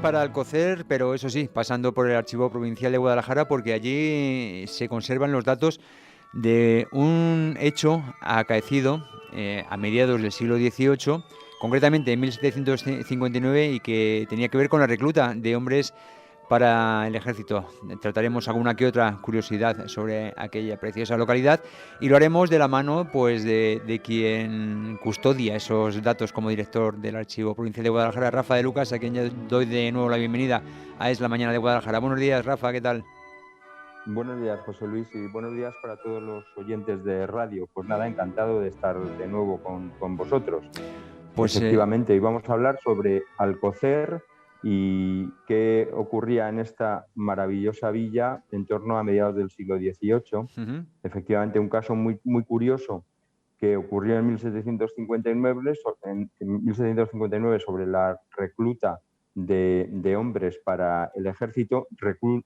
para Alcocer, pero eso sí, pasando por el Archivo Provincial de Guadalajara, porque allí se conservan los datos de un hecho acaecido a mediados del siglo XVIII, concretamente en 1759, y que tenía que ver con la recluta de hombres para el ejército. Trataremos alguna que otra curiosidad sobre aquella preciosa localidad y lo haremos de la mano pues de quien custodia esos datos como director del Archivo Provincial de Guadalajara, Rafa de Lucas, a quien ya doy de nuevo la bienvenida a Es la Mañana de Guadalajara. Buenos días, Rafa, ¿qué tal? Buenos días, José Luis, y buenos días para todos los oyentes de radio. Pues nada, encantado de estar de nuevo con vosotros. Pues Efectivamente, y vamos a hablar sobre Alcocer y qué ocurría en esta maravillosa villa en torno a mediados del siglo XVIII. uh-huh. Efectivamente, un caso muy curioso que ocurrió en 1759, en 1759 sobre la recluta de hombres para el ejército,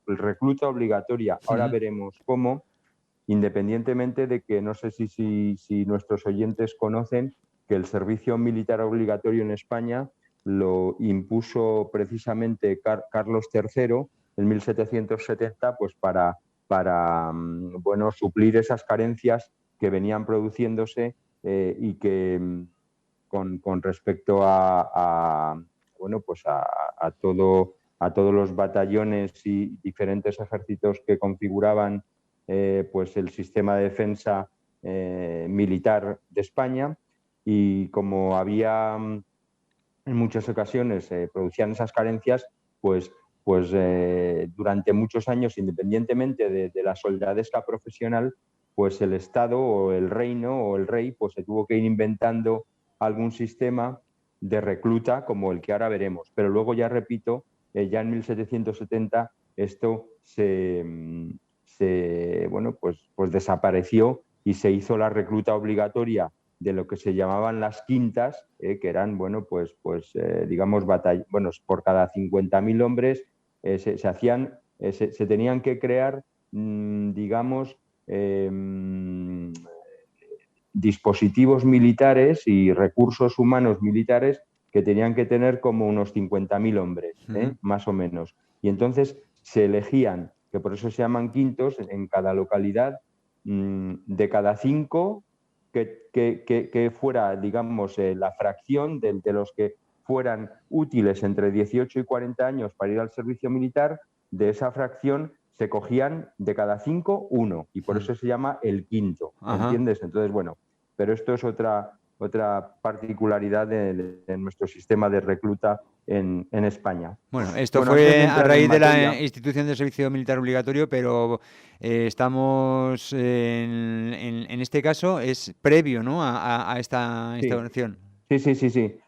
recluta obligatoria. Ahora Uh-huh. veremos cómo, independientemente de que no sé si nuestros oyentes conocen que el servicio militar obligatorio en España lo impuso precisamente Carlos III en 1770, pues para bueno, suplir esas carencias que venían produciéndose y que con respecto bueno, pues a todos los batallones y diferentes ejércitos que configuraban pues el sistema de defensa militar de España, y como había en muchas ocasiones producían esas carencias, pues durante muchos años, independientemente de la soldadesca profesional, pues el Estado o el reino o el rey pues se tuvo que ir inventando algún sistema de recluta como el que ahora veremos. Pero luego, ya repito, ya en 1770 esto bueno, pues desapareció y se hizo la recluta obligatoria de lo que se llamaban las quintas, que eran, bueno, digamos, bueno, por cada 50.000 hombres se hacían, se tenían que crear, digamos, dispositivos militares y recursos humanos militares que tenían que tener como unos 50.000 hombres, Uh-huh. más o menos. Y entonces se elegían, que por eso se llaman quintos, en cada localidad, de cada 5 que fuera, digamos, la fracción de los que fueran útiles entre 18 y 40 años para ir al servicio militar. De esa fracción se cogían de cada 5 uno, y por Uh-huh. eso se llama el quinto, Ajá. ¿entiendes? Entonces, bueno, pero esto es otra particularidad de nuestro sistema de recluta en España. Bueno, esto Bueno, antes de fue a entrar en raíz de la materia, institución del servicio militar obligatorio, pero estamos en este caso es previo, ¿no? A esta sí, instauración. sí.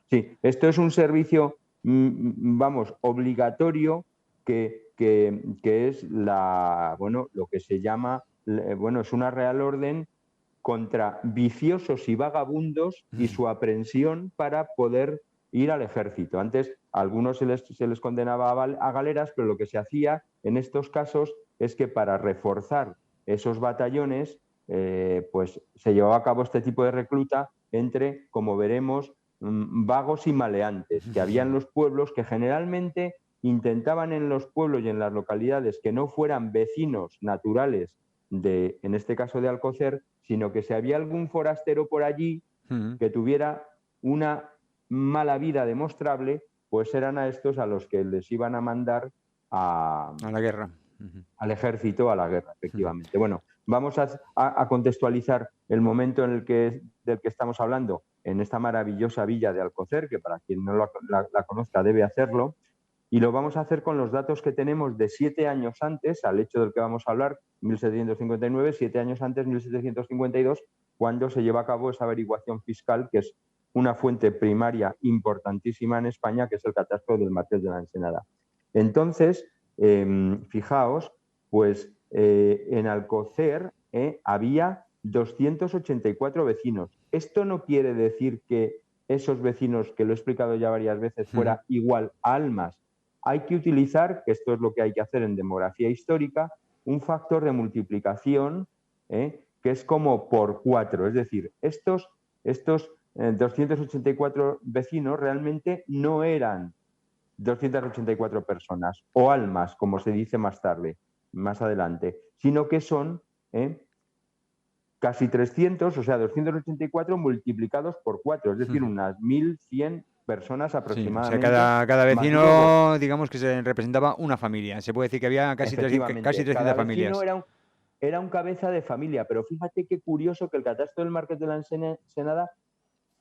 Esto es un servicio, vamos, obligatorio que es bueno, lo que se llama, bueno, es una real orden contra viciosos y vagabundos y su aprehensión para poder ir al ejército. Antes a algunos se les condenaba a galeras, pero lo que se hacía en estos casos es que para reforzar esos batallones, pues se llevaba a cabo este tipo de recluta entre, como veremos, vagos y maleantes que había en los pueblos, que generalmente intentaban en los pueblos y en las localidades que no fueran vecinos naturales en este caso de Alcocer, sino que si había algún forastero por allí Uh-huh. que tuviera una mala vida demostrable, pues eran a estos a los que les iban a mandar A la guerra. Uh-huh. al ejército, a la guerra, Uh-huh. efectivamente. Bueno, vamos a contextualizar el momento del que estamos hablando en esta maravillosa villa de Alcocer, que para quien no la conozca debe hacerlo, y lo vamos a hacer con los datos que tenemos de 7 años antes, al hecho del que vamos a hablar, 1759, 7 años antes, 1752, cuando se lleva a cabo esa averiguación fiscal, que es una fuente primaria importantísima en España, que es el catastro del Marqués de la Ensenada. Entonces, fijaos, pues en Alcocer había 284 vecinos. Esto no quiere decir que esos vecinos, que lo he explicado ya varias veces, Uh-huh. fuera igual a almas. Hay que utilizar, que esto es lo que hay que hacer en demografía histórica, un factor de multiplicación que es como por 4. Es decir, estos 284 vecinos realmente no eran 284 personas, o almas, como se dice más tarde, más adelante, sino que son casi 300, o sea, 284 multiplicados por 4, es decir, unas 1.100 personas Sí, o sea, aproximadamente, cada más luego, vecino, digamos que se representaba una familia. Se puede decir que había casi efectivamente, 300 cada vecino familias. era un cabeza de familia, pero fíjate qué curioso que el catastro del Marqués de la Ensenada,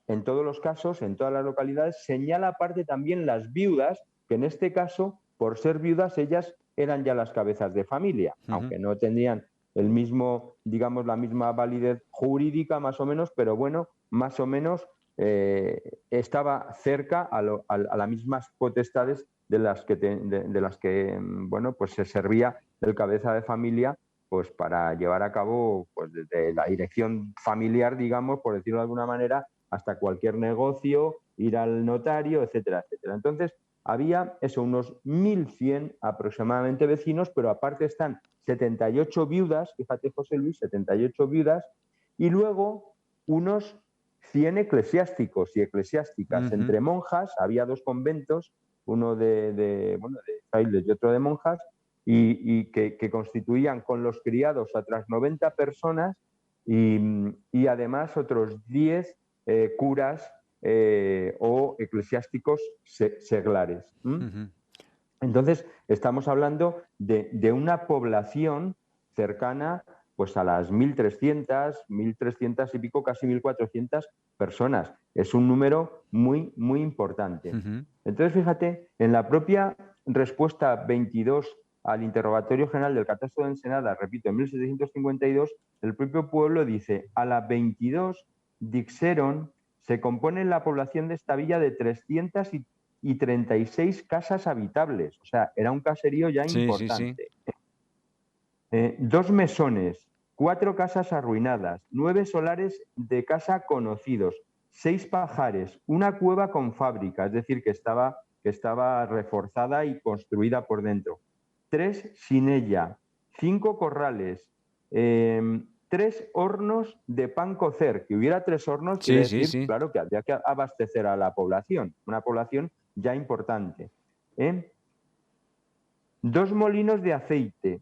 en todos los casos, en todas las localidades, señala aparte también las viudas, que en este caso, por ser viudas, ellas eran ya las cabezas de familia, aunque no tendrían el mismo, digamos, la misma validez jurídica más o menos, pero bueno, más o menos estaba cerca a las mismas potestades de las que bueno, pues se servía el cabeza de familia, pues para llevar a cabo, pues desde la dirección familiar, digamos, por decirlo de alguna manera, hasta cualquier negocio, ir al notario, etcétera, etcétera. Entonces, había eso, unos 1.100 aproximadamente vecinos, pero aparte están 78 viudas, fíjate José Luis, 78 viudas, y luego unos 100 eclesiásticos y eclesiásticas. Entre monjas había 2 conventos, uno de frailes y otro de monjas, y que constituían con los criados a otras 90 personas y además otros 10 curas o eclesiásticos seglares. Entonces, estamos hablando de una población cercana pues a las 1.300 y pico, casi 1.400 personas. Es un número muy, muy importante. Entonces, fíjate, en la propia respuesta 22 al interrogatorio general del catastro de Ensenada, repito, en 1752, el propio pueblo dice, a la 22 dixeron se compone la población de esta villa de 336 casas habitables. O sea, era un caserío ya Sí, sí, sí. importante. 2 mesones, 4 casas arruinadas, 9 solares de casa conocidos, 6 pajares, una cueva con fábrica, es decir, que estaba reforzada y construida por dentro, 3 sin ella, 5 corrales, 3 hornos de pan cocer. Que hubiera 3 hornos quiere Sí, sí, decir, sí. claro, que había que abastecer a la población, una población ya importante. 2 molinos de aceite.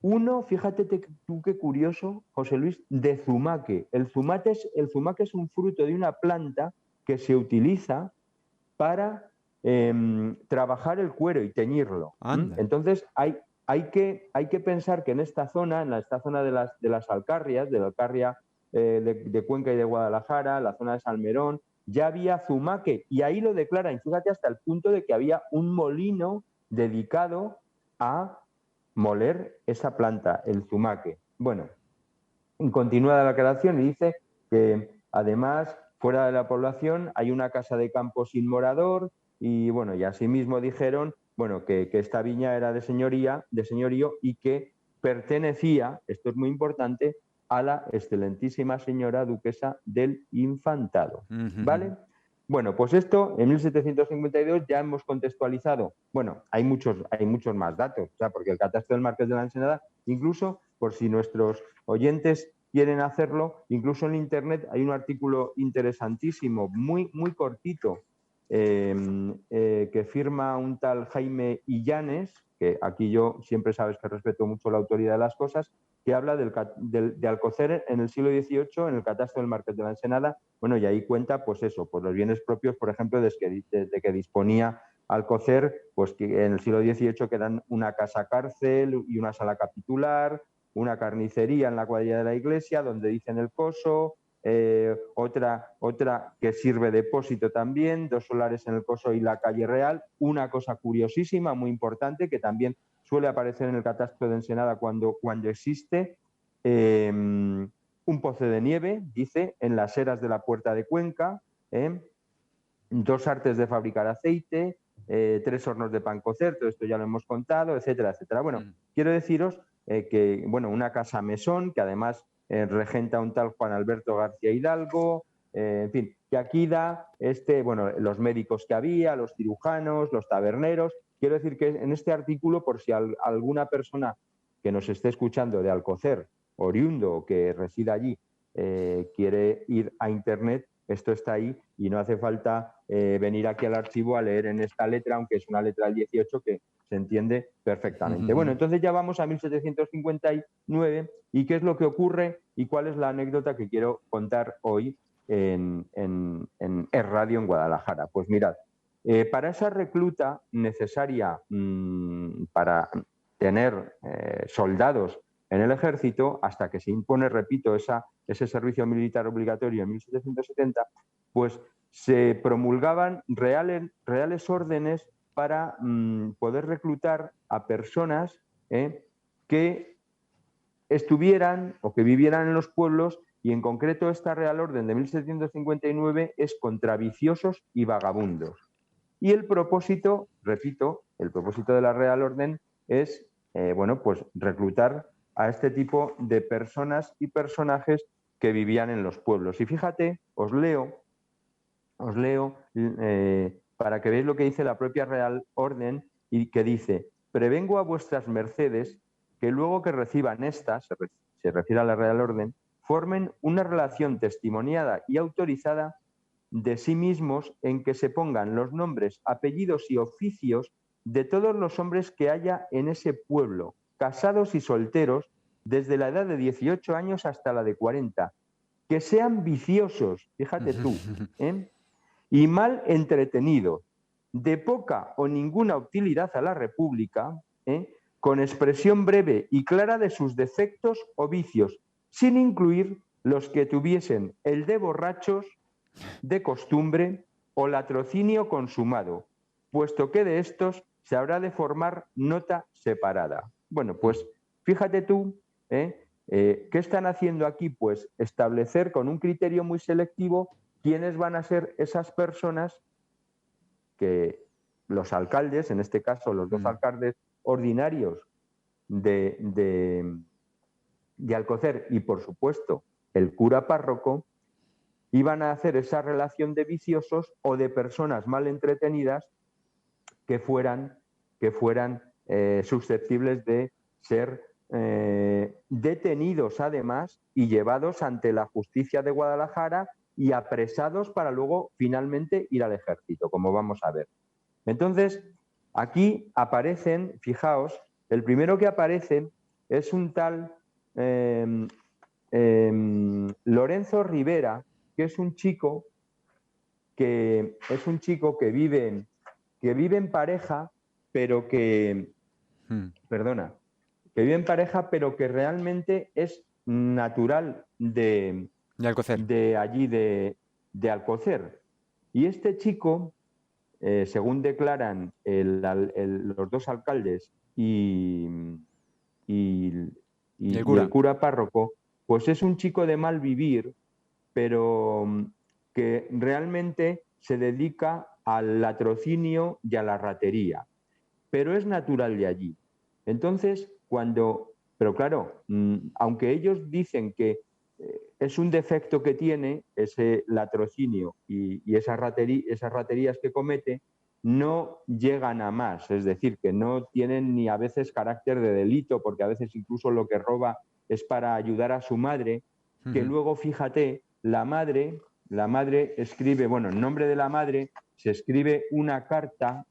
Uno, fíjate tú qué curioso, José Luis, de zumaque. El zumaque es un fruto de una planta que se utiliza para trabajar el cuero y teñirlo. Anda. Entonces, hay que pensar que en esta zona, de las Alcarrias, de la Alcarria de Cuenca y de Guadalajara, la zona de Salmerón, ya había zumaque. Y ahí lo declaran, fíjate, hasta el punto de que había un molino dedicado a moler esa planta, el zumaque. Bueno, continúa la declaración y dice que además fuera de la población hay una casa de campo sin morador y bueno, y asimismo dijeron bueno, que esta viña era de señorío y que pertenecía, esto es muy importante, a la excelentísima señora duquesa del Infantado. ¿Vale? Bueno, pues esto en 1752 ya hemos contextualizado. Bueno, hay muchos más datos, o sea, porque el catastro del Marqués de la Ensenada, incluso por si nuestros oyentes quieren hacerlo, incluso en Internet hay un artículo interesantísimo, muy, muy cortito, que firma un tal Jaime Illanes, que aquí yo siempre sabes que respeto mucho la autoridad de las cosas, que habla de Alcocer en el siglo XVIII, en el catastro del Marqués de la Ensenada. Bueno, y ahí cuenta, pues eso, pues los bienes propios, por ejemplo, desde que disponía Alcocer, pues que en el siglo XVIII quedan una casa cárcel y una sala capitular, una carnicería en la cuadrilla de la iglesia, donde dicen el coso, otra que sirve de depósito también, 2 solares en el coso y la calle Real. Una cosa curiosísima, muy importante, que también suele aparecer en el catastro de Ensenada cuando existe, un pozo de nieve, dice, en las eras de la Puerta de Cuenca, 2 artes de fabricar aceite, 3 hornos de pan cocer, todo esto ya lo hemos contado, etcétera, etcétera. Bueno, quiero deciros que, bueno, una casa mesón, que además regenta un tal Juan Alberto García Hidalgo, en fin, que aquí da bueno, los médicos que había, los cirujanos, los taberneros. Quiero decir que en este artículo, por si alguna persona que nos esté escuchando de Alcocer, oriundo o que resida allí, quiere ir a Internet, esto está ahí y no hace falta venir aquí al archivo a leer en esta letra, aunque es una letra del 18 que se entiende perfectamente. Bueno, entonces ya vamos a 1759 y qué es lo que ocurre y cuál es la anécdota que quiero contar hoy en Es Radio en Guadalajara. Pues mirad, para esa recluta necesaria para tener soldados en el ejército, hasta que se impone, repito, ese servicio militar obligatorio en 1770, pues se promulgaban reales órdenes para poder reclutar a personas que estuvieran o que vivieran en los pueblos, y en concreto esta Real Orden de 1759 es contra viciosos y vagabundos. Y el propósito, repito, el propósito de la Real Orden es pues reclutar a este tipo de personas y personajes que vivían en los pueblos. Y fíjate, os leo para que veáis lo que dice la propia Real Orden, y que dice: prevengo a vuestras mercedes que luego que reciban estas, se refiere a la Real Orden, formen una relación testimoniada y autorizada de sí mismos, en que se pongan los nombres, apellidos y oficios de todos los hombres que haya en ese pueblo, casados y solteros, desde la edad de 18 años hasta la de 40, que sean viciosos, fíjate tú, y mal entretenidos, de poca o ninguna utilidad a la República, con expresión breve y clara de sus defectos o vicios, sin incluir los que tuviesen el de borrachos de costumbre o latrocinio consumado, puesto que de estos se habrá de formar nota separada. Bueno, pues fíjate tú, ¿qué están haciendo aquí? Pues establecer con un criterio muy selectivo quiénes van a ser esas personas que los alcaldes, en este caso los dos alcaldes ordinarios de Alcocer y, por supuesto, el cura párroco, iban a hacer esa relación de viciosos o de personas mal entretenidas que fueran susceptibles de ser detenidos, además, y llevados ante la justicia de Guadalajara y apresados para luego finalmente ir al ejército, como vamos a ver. Entonces, aquí aparecen, fijaos, el primero que aparece es un tal Lorenzo Rivera, que es un chico que vive en pareja, pero que vive en pareja, pero que realmente es natural de Alcocer. de allí de Alcocer. Y este chico, según declaran los dos alcaldes y el cura párroco, pues es un chico de mal vivir, pero que realmente se dedica al latrocinio y a la ratería, pero es natural de allí. Entonces, pero claro, aunque ellos dicen que es un defecto que tiene ese latrocinio y esas raterías que comete, no llegan a más, es decir, que no tienen ni a veces carácter de delito, porque a veces incluso lo que roba es para ayudar a su madre, que luego, fíjate, la madre escribe, bueno, en nombre de la madre se escribe una carta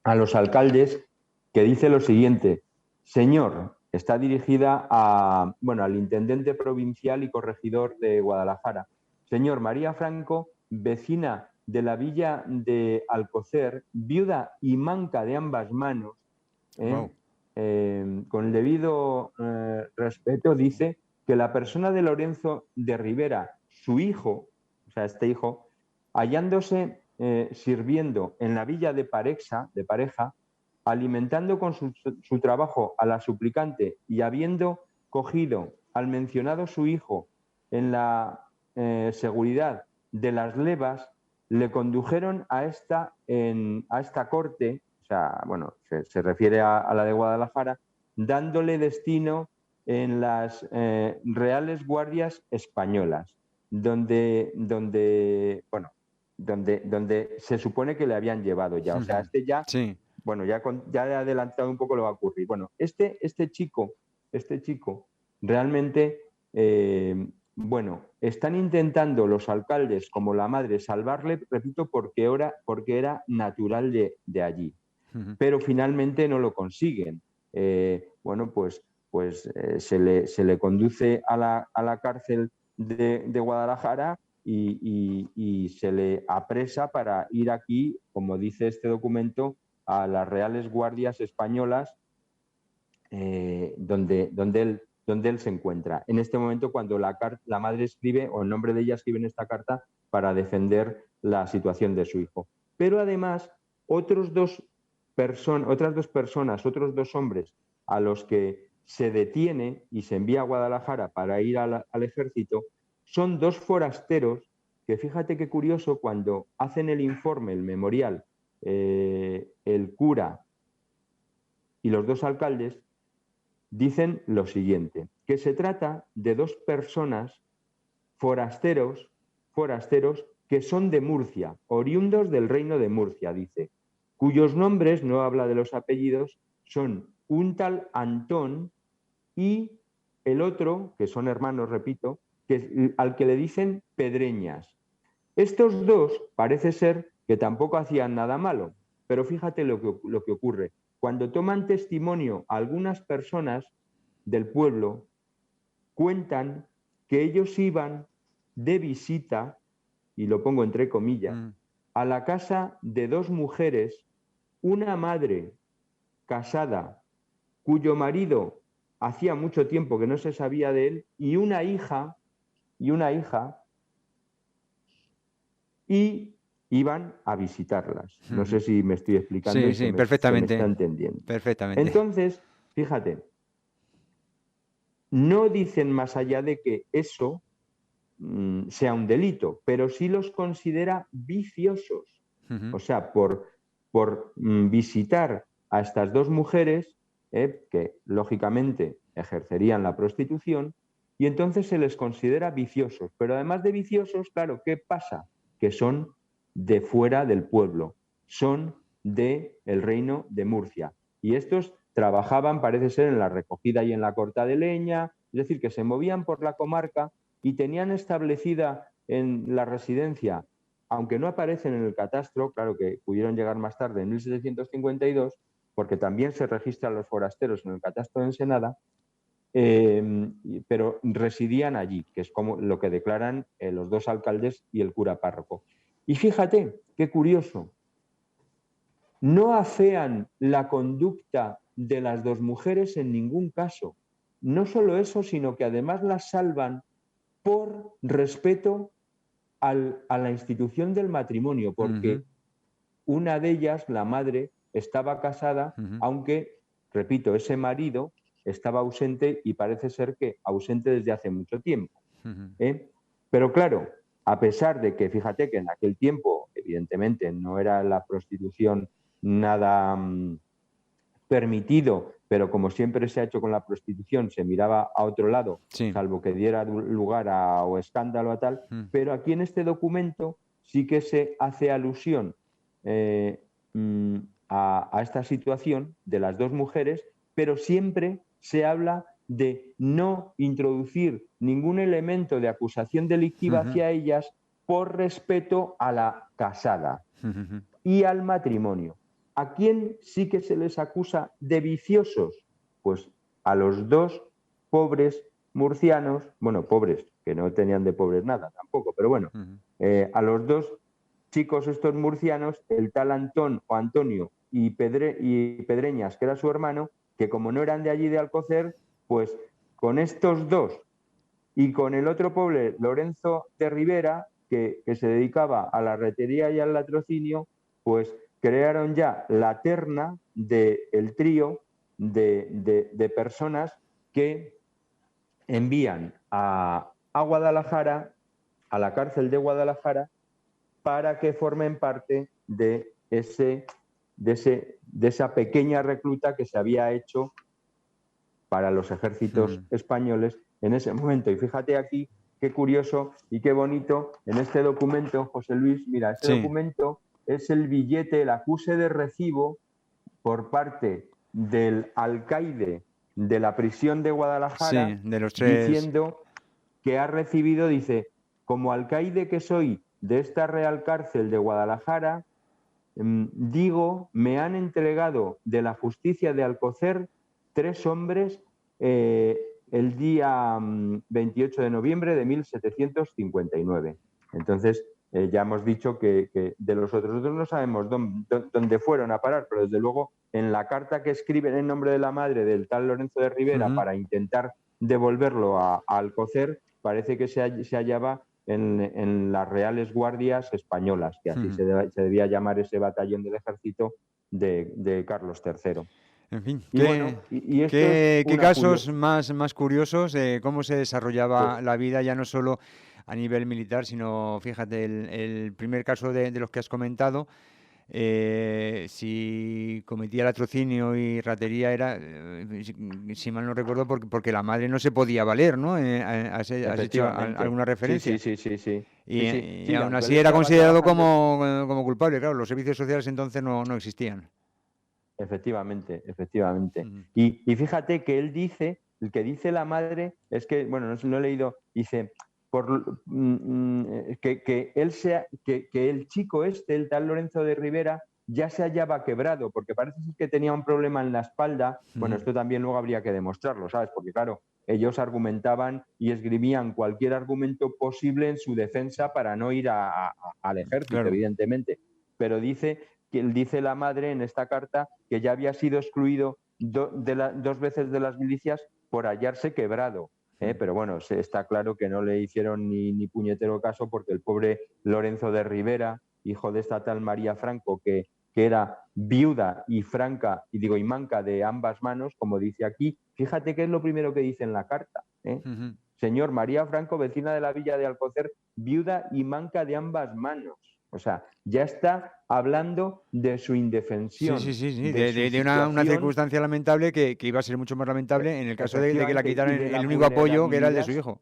a los alcaldes que dice lo siguiente: señor, está dirigida al intendente provincial y corregidor de Guadalajara. Señor, María Franco, vecina de la villa de Alcocer, viuda y manca de ambas manos, con el debido respeto, dice que la persona de Lorenzo de Rivera, su hijo, o sea, este hijo, hallándose sirviendo en la villa de Pareja, alimentando con su trabajo a la suplicante y habiendo cogido al mencionado su hijo en la seguridad de las levas, le condujeron a esta corte, o sea, bueno, se refiere a la de Guadalajara, dándole destino en las Reales Guardias Españolas, donde se supone que le habían llevado ya. O sea, Sí. Bueno, ya he adelantado un poco lo que va a ocurrir. Bueno, este chico realmente Bueno, están intentando los alcaldes como la madre salvarle, repito, porque era natural de allí, pero finalmente no lo consiguen. Bueno, pues se le conduce a la cárcel de Guadalajara y se le apresa para ir aquí, como dice este documento, a las Reales Guardias Españolas, donde él se encuentra. En este momento, cuando la madre escribe, o en nombre de ella escribe en esta carta, para defender la situación de su hijo. Pero además, otras dos personas, otros dos hombres a los que se detiene y se envía a Guadalajara para ir al ejército, son dos forasteros que, fíjate qué curioso, cuando hacen el informe, el memorial, el cura y los dos alcaldes, dicen lo siguiente, que se trata de dos personas forasteros que son de Murcia, oriundos del reino de Murcia, dice, cuyos nombres, no habla de los apellidos, son un tal Antón y el otro, que son hermanos, repito, al que le dicen Pedreñas. Estos dos parece ser que tampoco hacían nada malo, pero fíjate lo que ocurre. Cuando toman testimonio algunas personas del pueblo, cuentan que ellos iban de visita, y lo pongo entre comillas, a la casa de dos mujeres, una madre casada, cuyo marido hacía mucho tiempo que no se sabía de él, y una hija, y iban a visitarlas. No sé si me estoy explicando Sí, y sí, se me está perfectamente. entendiendo. Perfectamente. Entonces, fíjate, no dicen más allá de que eso sea un delito, pero sí los considera viciosos. O sea, por visitar a estas dos mujeres, que lógicamente ejercerían la prostitución, y entonces se les considera viciosos. Pero además de viciosos, claro, ¿qué pasa? Que son de fuera del pueblo, son del reino de Murcia. Y estos trabajaban, parece ser, en la recogida y en la corta de leña, es decir, que se movían por la comarca y tenían establecida en la residencia, aunque no aparecen en el catastro, claro que pudieron llegar más tarde, en 1752, porque también se registran los forasteros en el catastro de Ensenada, pero residían allí, que es como lo que declaran los dos alcaldes y el cura párroco. Y fíjate, qué curioso, no afean la conducta de las dos mujeres en ningún caso. No solo eso, sino que además las salvan por respeto a la institución del matrimonio, porque una de ellas, la madre, estaba casada, aunque, repito, ese marido estaba ausente y parece ser que ausente desde hace mucho tiempo. Pero claro, a pesar de que, fíjate que en aquel tiempo, evidentemente, no era la prostitución nada permitido, pero como siempre se ha hecho con la prostitución, se miraba a otro lado, Sí. salvo que diera lugar a o escándalo a tal, pero aquí en este documento sí que se hace alusión a esta situación de las dos mujeres, pero siempre se habla de no introducir ningún elemento de acusación delictiva hacia ellas por respeto a la casada y al matrimonio. ¿A quién sí que se les acusa de viciosos? Pues a los dos pobres murcianos, bueno, pobres, que no tenían de pobres nada tampoco, pero bueno, a los dos chicos estos murcianos, el tal Antón o Antonio y Pedreñas, que era su hermano, que como no eran de allí de Alcocer, pues con estos dos y con el otro pobre, Lorenzo de Rivera, que se dedicaba a la retería y al latrocinio, pues crearon ya la terna del trío de personas que envían a Guadalajara, a la cárcel de Guadalajara, para que formen parte de esa pequeña recluta que se había hecho para los ejércitos españoles en ese momento. Y fíjate aquí qué curioso y qué bonito en este documento, José Luis, mira, este documento es el billete, el acuse de recibo por parte del alcaide de la prisión de Guadalajara, Sí, de los tres. diciendo que ha recibido, dice, como alcaide que soy de esta Real Cárcel de Guadalajara, digo, me han entregado de la justicia de Alcocer 3 hombres el día 28 de noviembre de 1759. Entonces, ya hemos dicho que de los otros dos no sabemos dónde fueron a parar, pero desde luego en la carta que escriben en nombre de la madre del tal Lorenzo de Ribera para intentar devolverlo a Alcocer, parece que se hallaba en las Reales Guardias Españolas, que así se debía llamar ese batallón del ejército de Carlos III. En fin, y ¿qué casos más curiosos de cómo se desarrollaba la vida, ya no solo a nivel militar, sino, fíjate, el primer caso de los que has comentado, si cometía latrocinio y ratería era, si mal no recuerdo, porque la madre no se podía valer, ¿no? ¿Has hecho alguna referencia? Sí. Y aún así era considerado como culpable, claro, los servicios sociales entonces no existían. Efectivamente. Y fíjate que él dice, el que dice la madre, es que, bueno, no he leído, dice, que el chico el tal Lorenzo de Ribera, ya se hallaba quebrado, porque parece que tenía un problema en la espalda. Bueno, esto también luego habría que demostrarlo, ¿sabes? Porque claro, ellos argumentaban y esgrimían cualquier argumento posible en su defensa para no ir al ejército, claro, evidentemente. Pero dice la madre en esta carta que ya había sido excluido 2 veces de las milicias por hallarse quebrado. Pero bueno, está claro que no le hicieron ni puñetero caso, porque el pobre Lorenzo de Ribera, hijo de esta tal María Franco, que era viuda y y manca de ambas manos, como dice aquí, fíjate que es lo primero que dice en la carta. Señor María Franco, vecina de la villa de Alcocer, viuda y manca de ambas manos. O sea, ya está hablando de su indefensión. Sí. De una circunstancia lamentable que iba a ser mucho más lamentable en el caso de que la quitaran el único apoyo, que era el de su hijo.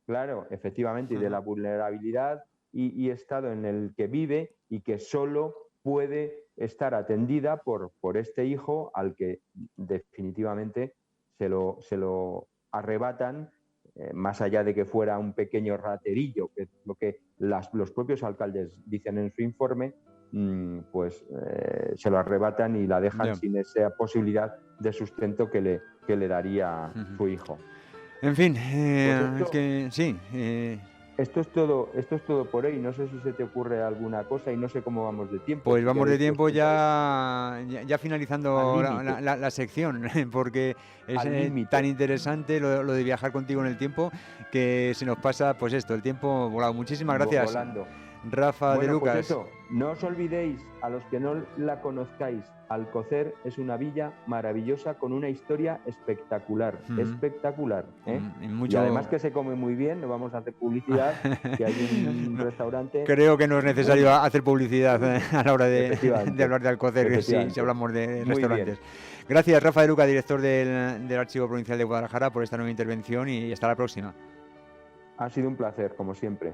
Claro, efectivamente, y de la vulnerabilidad y estado en el que vive, y que solo puede estar atendida por este hijo al que definitivamente se lo arrebatan, más allá de que fuera un pequeño raterillo, que es lo que los propios alcaldes dicen en su informe, pues se lo arrebatan y la dejan sin esa posibilidad de sustento que le daría su hijo. En fin, Esto es todo por hoy. No sé si se te ocurre alguna cosa y no sé cómo vamos de tiempo. Pues vamos de tiempo ya finalizando la sección, porque es tan interesante lo de viajar contigo en el tiempo, que se nos pasa, pues esto, el tiempo volado. Muchísimas gracias, volando. Rafa de Lucas. Pues eso, no os olvidéis, a los que no la conozcáis, Alcocer es una villa maravillosa con una historia espectacular, espectacular. Y además que se come muy bien, no vamos a hacer publicidad, que hay un restaurante. Creo que no es necesario hacer publicidad a la hora de hablar de Alcocer, si hablamos de restaurantes. Gracias, Rafa de Lucas, director del Archivo Provincial de Guadalajara, por esta nueva intervención, y hasta la próxima. Ha sido un placer, como siempre.